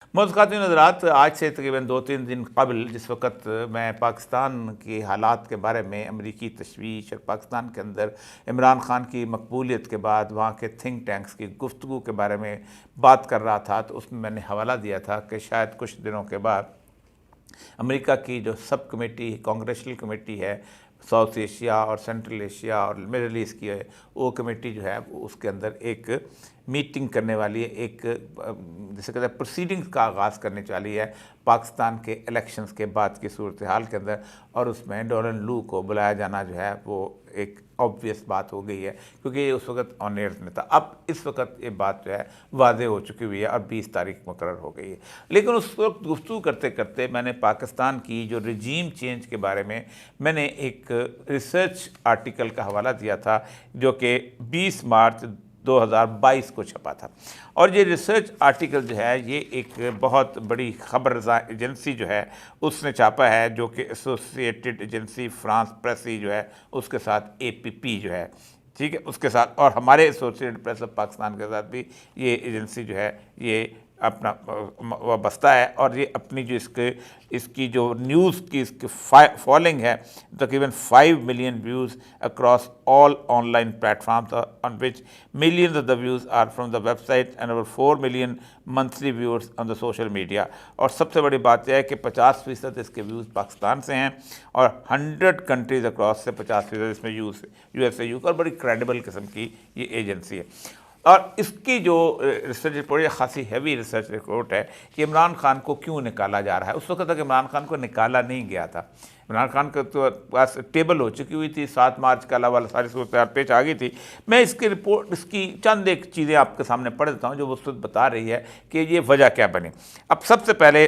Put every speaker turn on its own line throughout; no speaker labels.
معزز خواتین حضرات، آج سے تقریباً 2-3 دن قبل جس وقت میں پاکستان کے حالات کے بارے میں، امریکی تشویش اور پاکستان کے اندر عمران خان کی مقبولیت کے بعد وہاں کے تھنک ٹینکس کی گفتگو کے بارے میں بات کر رہا تھا، تو اس میں نے حوالہ دیا تھا کہ شاید کچھ دنوں کے بعد امریکہ کی جو سب کمیٹی کانگریشنل کمیٹی ہے ساؤتھ ایشیا اور سینٹرل ایشیا اور مڈل ایسٹ کی ہے، وہ کمیٹی جو ہے اس کے اندر ایک میٹنگ کرنے والی ہے، ایک جسے کہتے ہیں پروسیڈنگز کا آغاز کرنے والی ہے پاکستان کے الیکشنز کے بعد کی صورتحال کے اندر، اور اس میں ڈونلڈ لو کو بلایا جانا جو ہے وہ ایک آبویس بات ہو گئی ہے، کیونکہ یہ اس وقت آن ایئر میں تھا۔ اب اس وقت یہ بات جو ہے واضح ہو چکی ہوئی ہے اور 20 تاریخ مقرر ہو گئی ہے، لیکن اس وقت گفتگو کرتے کرتے میں نے پاکستان کی جو رجیم چینج کے بارے میں نے ایک ریسرچ آرٹیکل کا حوالہ دیا تھا جو کہ 20 مارچ 2022 کو چھپا تھا، اور یہ ریسرچ آرٹیکل جو ہے یہ ایک بہت بڑی خبر رساں ایجنسی جو ہے اس نے چھاپا ہے، جو کہ ایسوسیٹڈ ایجنسی فرانس پریسی جو ہے اس کے ساتھ APP جو ہے، ٹھیک ہے، اس کے ساتھ، اور ہمارے ایسوسیٹڈ پریس آف پاکستان کے ساتھ بھی یہ ایجنسی جو ہے یہ اپنا وابستہ ہے، اور یہ اپنی جو اس کی جو نیوز کی اس کی فالوئنگ ہے، تقریباً 5 million views across all online platforms on which millions of the views are from the website and over 4 million monthly viewers on the social media, اور سب سے بڑی بات یہ ہے کہ 50% اس کے ویوز پاکستان سے ہیں، اور 100 کنٹریز اکراس سے 50% اس میں USA اور بڑی کریڈیبل قسم کی یہ ایجنسی ہے۔ اور اس کی جو ریسرچ رپورٹ، یہ خاصی ہیوی ریسرچ رپورٹ ہے کہ عمران خان کو کیوں نکالا جا رہا ہے۔ اس وقت تک عمران خان کو نکالا نہیں گیا تھا، عمران خان کا تو پاس ٹیبل ہو چکی ہوئی تھی، 7 مارچ کا علاوہ ساری صورتحال پیش آ گئی تھی۔ میں اس کی رپورٹ، اس کی چند ایک چیزیں آپ کے سامنے پڑھ دیتا ہوں جو اس وقت بتا رہی ہے کہ یہ وجہ کیا بنی۔ اب سب سے پہلے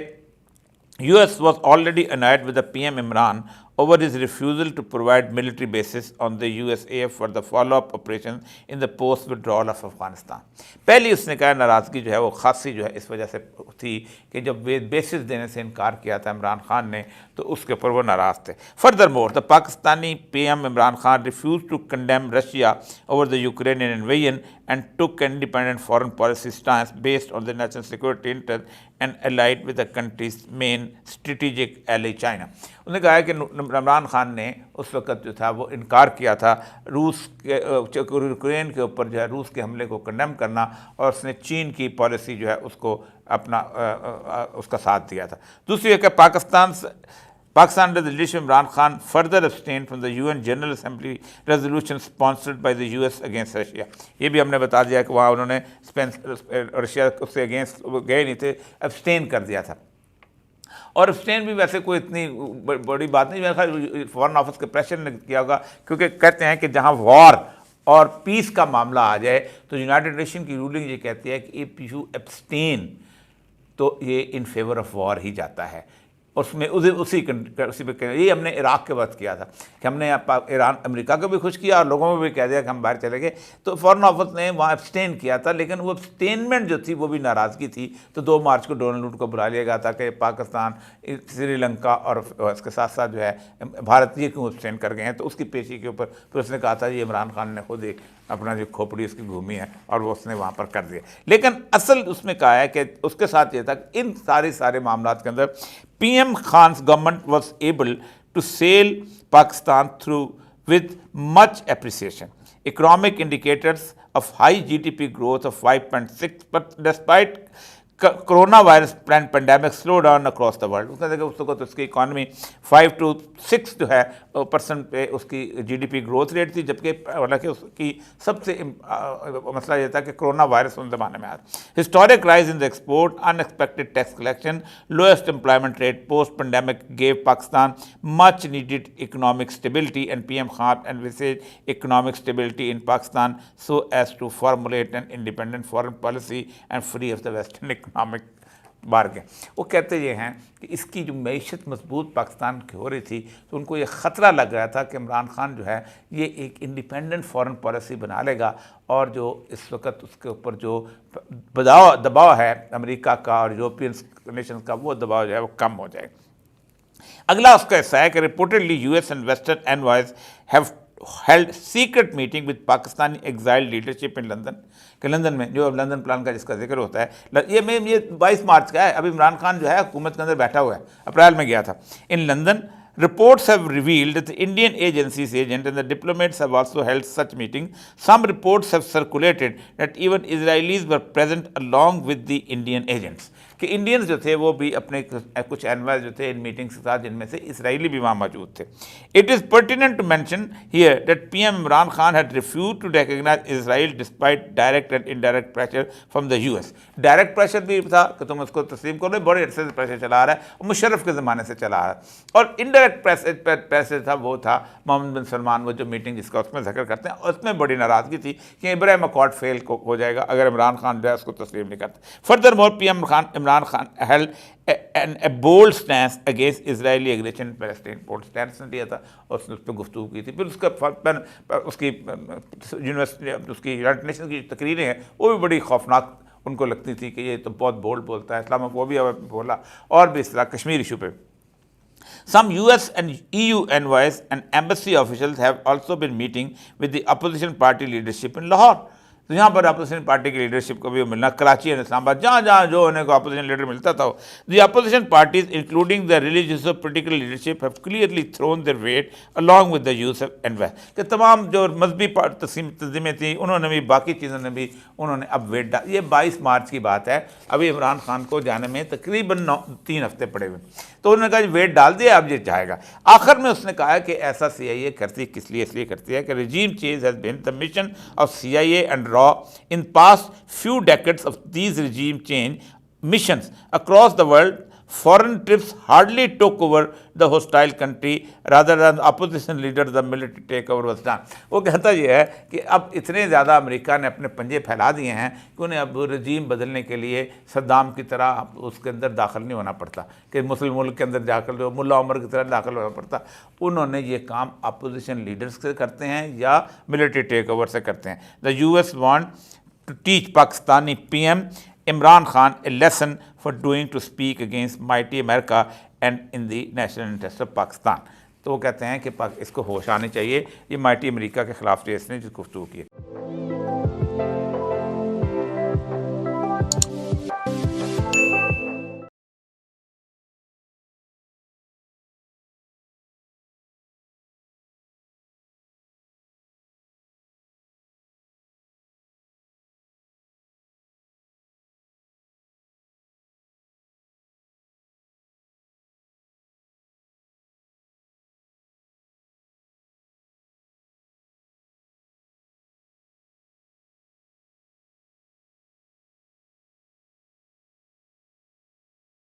US was already annoyed with the PM Imran over his refusal to provide military bases on the USAF for the follow-up operations in the post-withdrawal of Afghanistan۔ پہلی اس نے کہا ناراضگی جو ہے وہ خاصی جو ہے اس وجہ سے تھی کہ جب بیسز دینے سے انکار کیا تھا عمران خان نے تو اس کے اوپر وہ ناراض تھے۔ Furthermore, the Pakistani PM Imran Khan refused to condemn Russia over the Ukrainian invasion and took an independent foreign policy stance based on the national security interest and allied with the country's main strategic ally China۔ انہوں نے کہا ہے کہ عمران خان نے اس وقت جو تھا وہ انکار کیا تھا روس کے یوکرین کے اوپر جو ہے روس کے حملے کو کنڈیم کرنا، اور اس نے چین کی پالیسی جو ہے اس کو اپنا اس کا ساتھ دیا تھا۔ دوسری ہے کہ Pakistan under the leadership of Imran Khan further abstained from the UN General Assembly resolution sponsored by the US against Russia۔ یہ بھی ہم نے بتا دیا کہ وہاں انہوں نے رشیا اس سے اگینسٹ گئے نہیں تھے، ابسٹین کر دیا تھا، اور ابسٹین بھی ویسے کوئی اتنی بڑی بات نہیں، میرے خیال فارن آفس کے پریشر نے کیا ہوگا، کیونکہ کہتے ہیں کہ جہاں وار اور پیس کا معاملہ آ جائے تو یونائٹڈ نیشن کی رولنگ یہ کہتی ہے کہ if you abstain تو یہ ان فیور آف وار ہی جاتا ہے۔ اس میں اسی پہ یہ ہم نے عراق کے وقت کیا تھا کہ ہم نے ایران امریکہ کو بھی خوش کیا اور لوگوں کو بھی کہہ دیا کہ ہم باہر چلے گئے، تو فارن آفس نے وہاں ابسٹین کیا تھا، لیکن وہ ابسٹینمنٹ جو تھی وہ بھی ناراضگی تھی، تو 2 مارچ کو ڈونلڈ کو بلا لیا گیا تھا کہ پاکستان، سری لنکا اور اس کے ساتھ ساتھ جو ہے بھارت یہ کیوں ابسٹین کر گئے ہیں، تو اس کی پیشی کے اوپر پھر اس نے کہا تھا یہ عمران خان نے خود ایک اپنا جو کھوپڑی اس کی گھومی ہے اور وہ اس نے وہاں پر کر دیا، لیکن اصل اس میں کہا ہے کہ اس کے ساتھ یہ تھا کہ ان سارے معاملات کے اندر PM Khan's government was able to sail Pakistan through with much appreciation. Economic indicators of high GDP growth of 5.6, but despite corona virus pandemic slow down across the world, اس نے دیکھا اس وقت اس کی اکانومی 5 to 6 جو ہے % پہ اس کی GDP growth rate تھی، جبکہ حالانکہ اس کی سب سے مسئلہ یہ تھا کہ کرونا وائرس ان زمانے میں آیا۔ Historic rise in the export, unexpected tax collection, lowest employment rate post pandemic gave Pakistan much needed economic stability, and PM Khan envisaged economic stability in Pakistan so as to formulate an independent foreign policy and free of the Western economic بارگیں۔ وہ کہتے یہ ہیں کہ اس کی جو معیشت مضبوط پاکستان کی ہو رہی تھی تو ان کو یہ خطرہ لگ رہا تھا کہ عمران خان جو ہے یہ ایک انڈیپینڈنٹ فارن پالیسی بنا لے گا، اور جو اس وقت اس کے اوپر جو دباؤ ہے امریکہ کا اور یورپین نیشنز کا، وہ دباؤ جو ہے وہ کم ہو جائے۔ اگلا اس کا حصہ ہے کہ reportedly US and Western envoys have held secret meeting with Pakistani exiled leadership in London کہ لندن میں جو لندن پلان کا جس کا ذکر ہوتا ہے یہ 22 مارچ کا ہے. ابھی عمران خان جو ہے حکومت کے اندر بیٹھا ہوا ہے, اپریل میں گیا تھا. ان London reports have revealed that the Indian agency's agent and the diplomats have also held such meetings. Some reports have circulated that even Israelis were present along with the Indian agents. کہ Indians جو تھے وہ بھی اپنے کچھ invoice جو تھے ان meetings کے ساتھ, جن میں سے اسرائیلی بھی وہاں موجود تھے. It is pertinent to mention here that PM Imran Khan had refused to recognize Israel despite direct and indirect pressure from the US. Direct pressure بھی تھا کہ تم اس کو تسلیم کرو, بڑے عرصے سے پریشر چلا رہا ہے, مشرف کے زمانے سے چلا رہا ہے. اور انڈائریکٹ پریشر تھا وہ تھا محمد بن سلمان, وہ جو میٹنگ جس کا اس میں ذکر کرتے ہیں, اور اس میں بڑی ناراضگی تھی کہ ابراہیم اکارڈ فیل ہو جائے گا اگر عمران خان جو ہے اس کو تسلیم نہیں کرتے. Further more PM Imran Khan held a bold stance against Israeli aggression in Palestine. bold stance لیا تھا اور اس نے اس پہ گفتگو کی تھی. پھر اس کا اس کی یونیورسٹی, اس کی یونائیٹڈ نیشن کی تقریریں ہیں وہ بھی بڑی خوفناک ان کو لگتی تھی کہ یہ تو بہت بولڈ بولتا ہے, اسلام کو بھی بولا, اور بھی اس طرح کشمیر ایشو پہ. Some US and EU envoys and embassy officials have also been meeting with the opposition party leadership in Lahore. تو یہاں پر اپوزیشن پارٹی کی لیڈرشپ کو بھی ملنا, کراچی اور اسلام آباد, جہاں جہاں جو انہیں کو اپوزیشن لیڈر ملتا تھا. The opposition parties including the religious اور political leadership have clearly thrown their weight along with the use of envoy. کہ تمام جو مذہبی تنظیمیں تھیں انہوں نے بھی, باقی چیزوں نے بھی, انہوں نے اب ویٹ ڈال. یہ 22 مارچ کی بات ہے, ابھی عمران خان کو جانے میں تقریباً 3 ہفتے پڑے ہوئے, تو انہوں نے کہا ویٹ ڈال دیا, اب یہ جائے گا. آخر میں اس نے کہا کہ ایسا CIA کرتی کس لیے, اس لیے کرتی ہے کہ regime change has been the mission of CIA and RAW. In past few decades of these regime change missions across the world, foreign trips hardly took over the hostile country, rather than the opposition leaders the military takeover was done. وہ کہتا یہ ہے کہ اب اتنے زیادہ امریکہ نے اپنے پنجے پھیلا دیے ہیں کہ انہیں اب رجیم بدلنے کے لیے صدام کی طرح اس کے اندر داخل نہیں ہونا پڑتا, کہ مسلم ملک کے اندر داخل ہو, ملا عمر کی طرح داخل ہونا پڑتا. انہوں نے یہ کام اپوزیشن لیڈرز سے کرتے ہیں یا ملٹری ٹیک اوور سے کرتے ہیں. The US want to teach Pakistani PM Imran Khan a lesson for doing to speak against mighty America and in the national interest of Pakistan. تو وہ کہتے ہیں کہ اس کو ہوش آنی چاہیے, یہ مائٹی امریکہ کے خلاف جو اس نے جس گفتگو کی ہے.